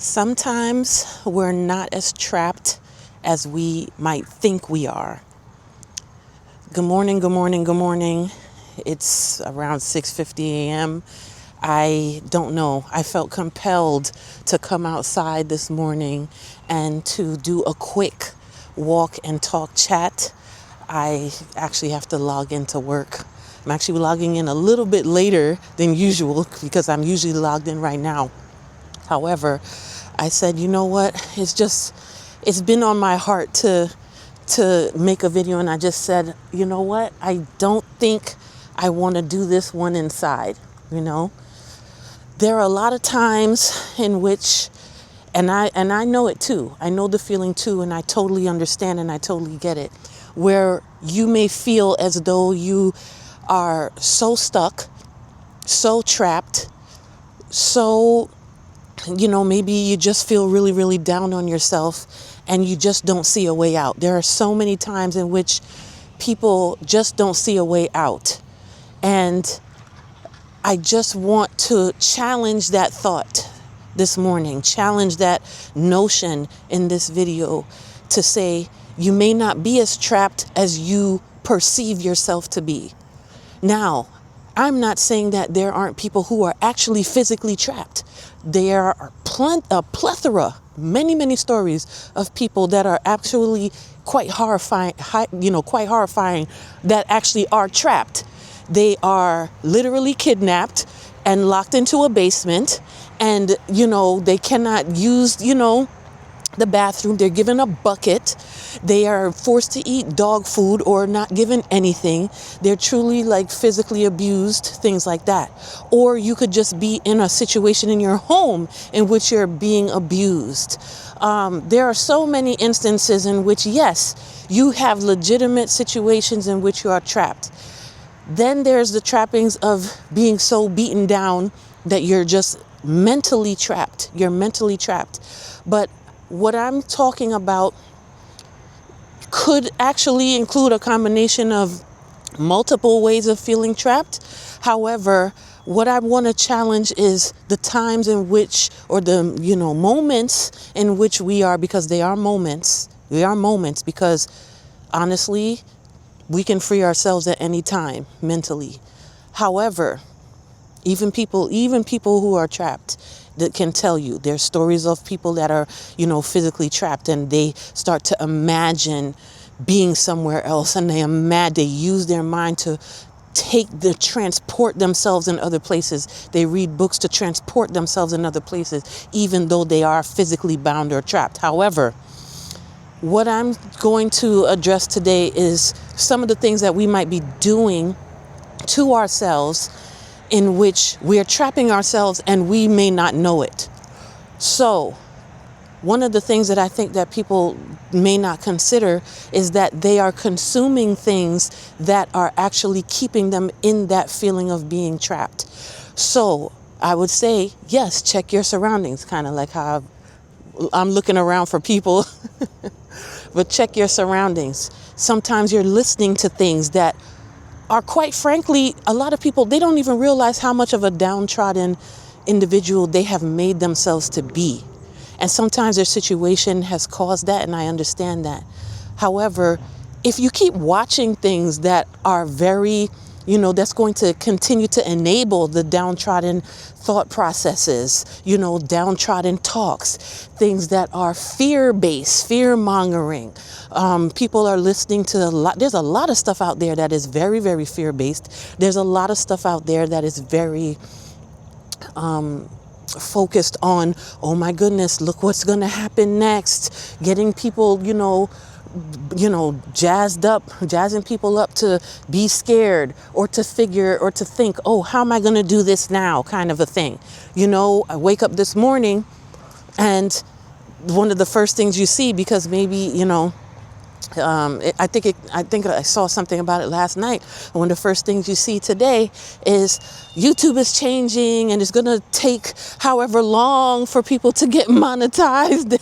Sometimes we're not as trapped as we might think we are. Good morning, good morning, good morning. It's around 6:50 a.m. I don't know. I felt compelled to come outside this morning and to do a quick walk and talk chat. I actually have to log into work. I'm actually logging in a little bit later than usual because I'm usually logged in right now. However, I said, you know what? It's been on my heart to make a video, and I just said, you know what? I don't think I want to do this one inside, you know? There are a lot of times in which, and I know it too. I know the feeling too, and I totally understand and I totally get it, where you may feel as though you are so stuck, so trapped, so maybe you just feel really, really down on yourself and you just don't see a way out. There are so many times in which people just don't see a way out. And I just want to challenge that thought this morning, challenge that notion in this video to say you may not be as trapped as you perceive yourself to be. Now, I'm not saying that there aren't people who are actually physically trapped. There are a plethora, many stories of people that are actually quite horrifying, that actually are trapped. They are literally kidnapped and locked into a basement, and, they cannot use, the bathroom. They're given a bucket. They are forced to eat dog food or not given anything. They're truly physically abused, things like that. Or you could just be in a situation in your home in which you're being abused. There are so many instances in which, yes, you have legitimate situations in which you are trapped. Then there's the trappings of being so beaten down that you're just mentally trapped. You're mentally trapped. But what I'm talking about could actually include a combination of multiple ways of feeling trapped. However, what I want to challenge is the times in which, or the, moments in which we are, because they are moments. They are moments because honestly, we can free ourselves at any time mentally. However, even people who are trapped, that can tell you there's stories of people that are, physically trapped, and they start to imagine being somewhere else, and they use their mind to transport themselves in other places. They read books to transport themselves in other places, even though they are physically bound or trapped. However, what I'm going to address today is some of the things that we might be doing to ourselves in which we are trapping ourselves and we may not know it. So, one of the things that I think that people may not consider is that they are consuming things that are actually keeping them in that feeling of being trapped. So, I would say, yes, check your surroundings, kind of like how I'm looking around for people, but check your surroundings. Sometimes you're listening to things that are, quite frankly, a lot of people, they don't even realize how much of a downtrodden individual they have made themselves to be. And sometimes their situation has caused that, and I understand that. However, if you keep watching things that are very, that's going to continue to enable the downtrodden thought processes, downtrodden talks, things that are fear-based, fear-mongering. People are listening to there's a lot of stuff out there that is very, very fear-based. There's a lot of stuff out there that is very focused on, oh my goodness, look what's going to happen next. Getting people, jazzing people up to be scared or to figure or to think, oh, how am I going to do this now? Kind of a thing. I wake up this morning and one of the first things you see, because maybe, I think I saw something about it last night. One of the first things you see today is YouTube is changing and it's going to take however long for people to get monetized.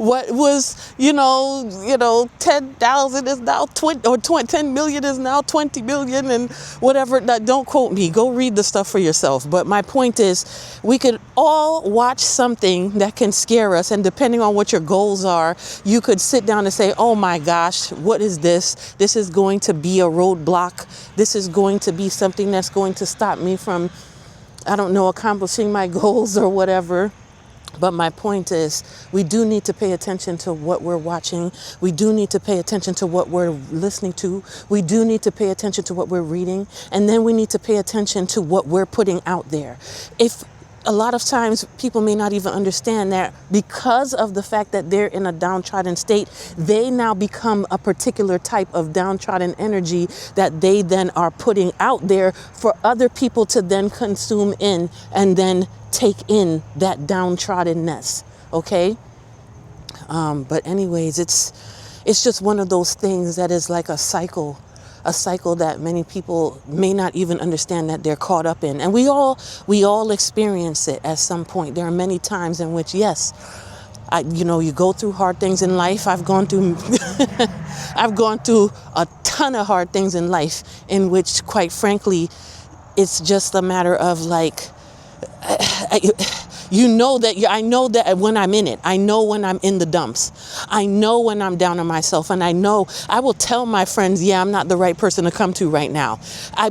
What was, 10,000 is now 20, or 10 million is now 20 million and whatever. Don't quote me. Go read the stuff for yourself. But my point is, we could all watch something that can scare us. And depending on what your goals are, you could sit down and say, oh my gosh, what is this? This is going to be a roadblock. This is going to be something that's going to stop me from, I don't know, accomplishing my goals or whatever. But my point is, we do need to pay attention to what we're watching. We do need to pay attention to what we're listening to. We do need to pay attention to what we're reading. And then we need to pay attention to what we're putting out there. If a lot of times people may not even understand that because of the fact that they're in a downtrodden state, they now become a particular type of downtrodden energy that they then are putting out there for other people to then consume in and then take in that downtroddenness. Okay. But anyways, it's just one of those things that is like a cycle that many people may not even understand that they're caught up in. And we all experience it at some point. There are many times in which, yes, you go through hard things in life. I've gone through a ton of hard things in life in which, quite frankly, it's just a matter of like, I know that when I'm in it, I know when I'm in the dumps, I know when I'm down on myself, and I know I will tell my friends, yeah, I'm not the right person to come to right now.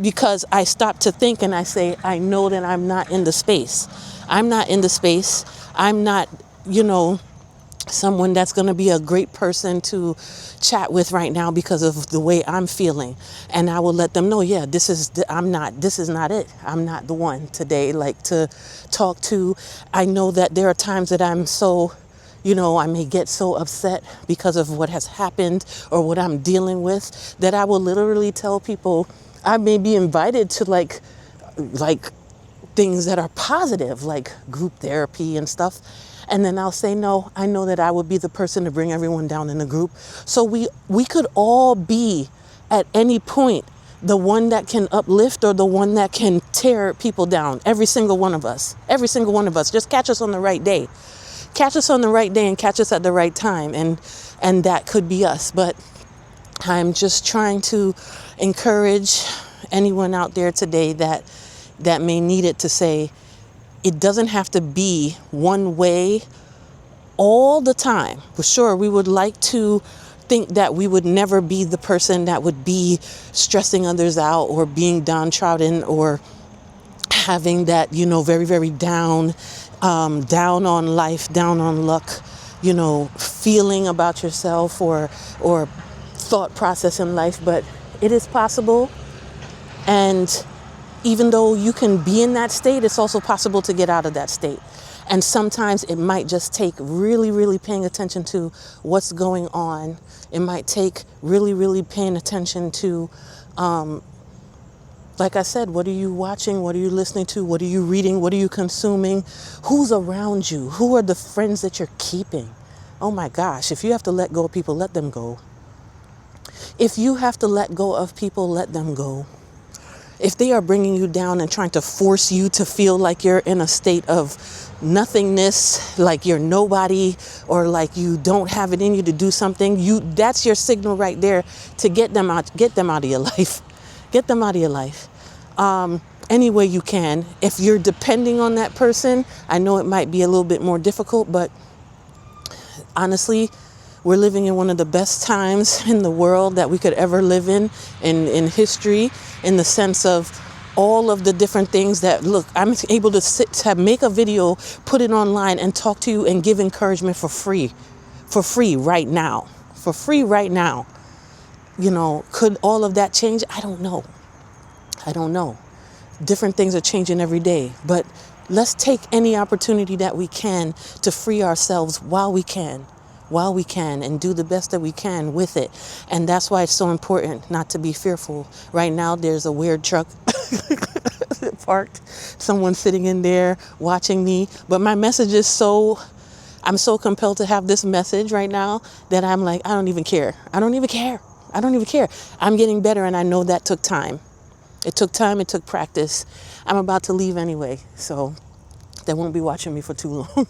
Because I stop to think and I say, I know that I'm not in the space. I'm not in the space. I'm not, someone that's going to be a great person to chat with right now because of the way I'm feeling. And I will let them know, yeah, this is not it. I'm not the one today, like, to talk to. I know that there are times that I'm so, I may get so upset because of what has happened or what I'm dealing with that I will literally tell people. I may be invited to like things that are positive, like group therapy and stuff. And then I'll say, no, I know that I would be the person to bring everyone down in the group. So we could all be at any point the one that can uplift or the one that can tear people down. Every single one of us. Just catch us on the right day. Catch us on the right day and catch us at the right time. And that could be us. But I'm just trying to encourage anyone out there today that may need it to say, it doesn't have to be one way all the time. For sure, we would like to think that we would never be the person that would be stressing others out or being downtrodden or having that, very, very down on life, down on luck, feeling about yourself or thought process in life. But it is possible. And even though you can be in that state, it's also possible to get out of that state. And sometimes it might just take really, really paying attention to what's going on. It might take really, really paying attention to, like I said, what are you watching? What are you listening to? What are you reading? What are you consuming? Who's around you? Who are the friends that you're keeping? Oh my gosh, if you have to let go of people, let them go. If you have to let go of people, let them go. If they are bringing you down and trying to force you to feel like you're in a state of nothingness, like you're nobody, or like you don't have it in you to do something, that's your signal right there to get them out of your life. Get them out of your life. Any way you can. If you're depending on that person, I know it might be a little bit more difficult, but honestly, we're living in one of the best times in the world that we could ever live in history, in the sense of all of the different things that, look, I'm able to make a video, put it online and talk to you and give encouragement for free right now. Could all of that change? I don't know. Different things are changing every day, but let's take any opportunity that we can to free ourselves while we can and do the best that we can with it. And that's why it's so important not to be fearful. Right now, there's a weird truck parked. Someone's sitting in there watching me. But my message is I'm so compelled to have this message right now that I'm like, I don't even care. I'm getting better, and I know that took time. It took time. It took practice. I'm about to leave anyway, so they won't be watching me for too long.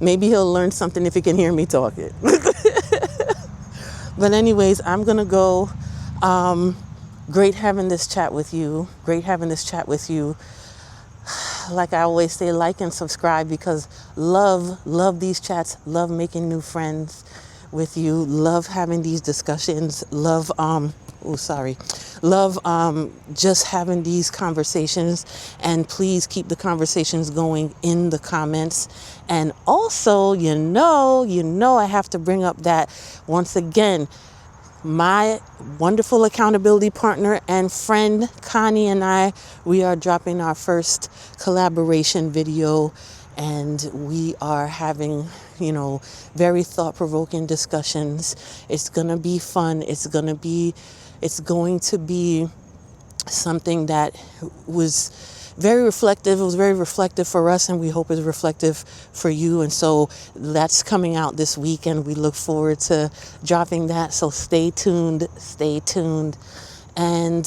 Maybe he'll learn something if he can hear me talking. But anyways, I'm going to go. Great having this chat with you. Great having this chat with you. Like I always say, like and subscribe, because love these chats, love making new friends with you, love having these discussions, love just having these conversations. And please keep the conversations going in the comments. And also, I have to bring up that once again, my wonderful accountability partner and friend Connie and I, we are dropping our first collaboration video, and we are having, very thought-provoking discussions. It's going to be fun. It's going to be something that was very reflective. It was very reflective for us, and we hope it's reflective for you. And so that's coming out this week, and we look forward to dropping that. So stay tuned. And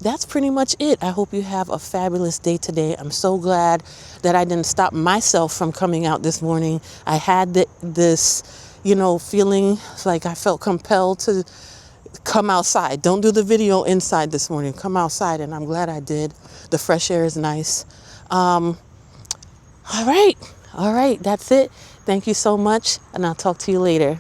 that's pretty much it. I hope you have a fabulous day today. I'm so glad that I didn't stop myself from coming out this morning. I had this, feeling like I felt compelled to come outside. Don't do the video inside this morning. Come outside, and I'm glad I did. The fresh air is nice. All right. That's it. Thank you so much, and I'll talk to you later.